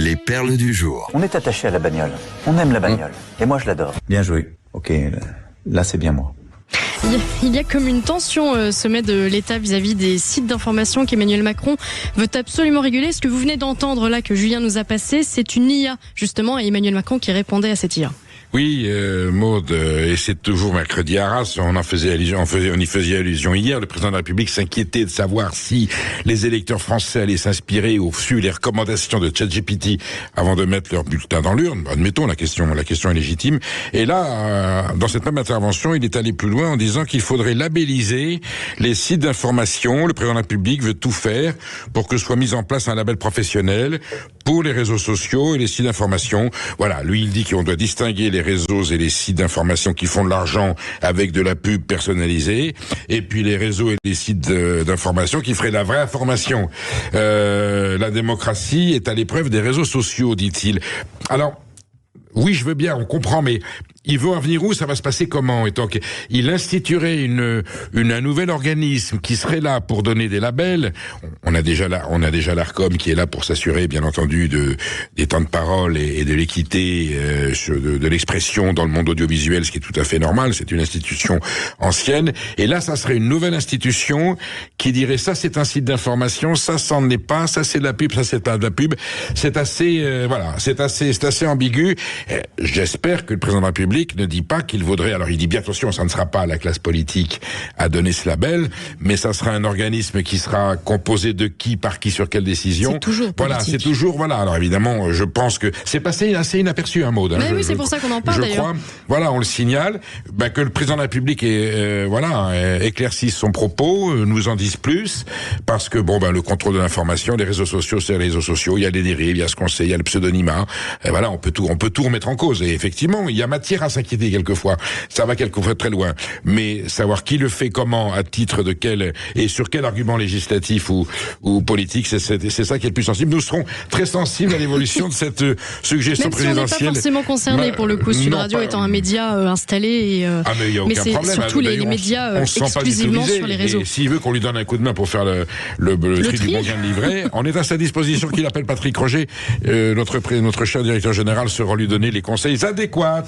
Les perles du jour. On est attaché à la bagnole. On aime la bagnole. Et moi, je l'adore. Bien joué. Ok, là c'est bien moi. Il y a comme une tension au sommet de l'État vis-à-vis des sites d'information qu'Emmanuel Macron veut absolument réguler. Ce que vous venez d'entendre là, que Julien nous a passé, c'est une IA, justement, et Emmanuel Macron qui répondait à cette IA. Oui, Maud, et c'est toujours mercredi à Arras, on y faisait allusion hier. Le président de la République s'inquiétait de savoir si les électeurs français allaient s'inspirer ou suivre les recommandations de ChatGPT avant de mettre leur bulletin dans l'urne. Admettons, la question est légitime. Et là, dans cette même intervention, il est allé plus loin en disant qu'il faudrait labelliser les sites d'information. Le président de la République veut tout faire pour que soit mis en place un label professionnel pour les réseaux sociaux et les sites d'information. Voilà, lui, il dit qu'on doit distinguer les réseaux et les sites d'information qui font de l'argent avec de la pub personnalisée, et puis les réseaux et les sites d'information qui feraient la vraie information. La démocratie est à l'épreuve des réseaux sociaux, dit-il. Alors, oui, je veux bien, on comprend, mais il veut en venir où? Ça va se passer comment? Et donc, il instituerait un nouvel organisme qui serait là pour donner des labels. On a déjà l'Arcom qui est là pour s'assurer, bien entendu, des temps de parole et de l'équité, de l'expression dans le monde audiovisuel, ce qui est tout à fait normal. C'est une institution ancienne. Et là, ça serait une nouvelle institution qui dirait ça, c'est un site d'information, ça, c'en est pas, ça, c'est de la pub, ça, c'est pas de la pub. C'est assez, c'est assez ambigu. J'espère que le président de la République ne dit pas qu'il vaudrait, alors il dit bien attention, ça ne sera pas à la classe politique à donner ce label, mais ça sera un organisme qui sera composé de qui, par qui, sur quelle décision. C'est toujours politique. Voilà, c'est toujours, voilà. Alors évidemment, je pense que c'est passé assez inaperçu, un mot. Mais oui, c'est pour ça qu'on en parle d'ailleurs. Crois, voilà, on le signale, que le président de la République éclaircisse son propos, nous en dise plus, parce que le contrôle de l'information, les réseaux sociaux, c'est les réseaux sociaux, il y a des dérives, il y a ce qu'on sait, il y a le pseudonymat, et voilà, on peut tout remettre en cause. Et effectivement, il y a matière à s'inquiéter quelquefois. Ça va quelquefois très loin. Mais savoir qui le fait comment, à titre de quel, et sur quel argument législatif ou politique, c'est ça qui est le plus sensible. Nous serons très sensibles à l'évolution de cette suggestion présidentielle. Même si on n'est pas forcément concerné, pour le coup, Sud Radio étant un média installé. Mais il n'y a aucun problème. Surtout les médias exclusivement sur les réseaux. Et s'il veut qu'on lui donne un coup de main pour faire le tri du bon gain de livret, on est à sa disposition, qu'il appelle Patrick Roger, notre cher directeur général, saura lui donner les conseils adéquats.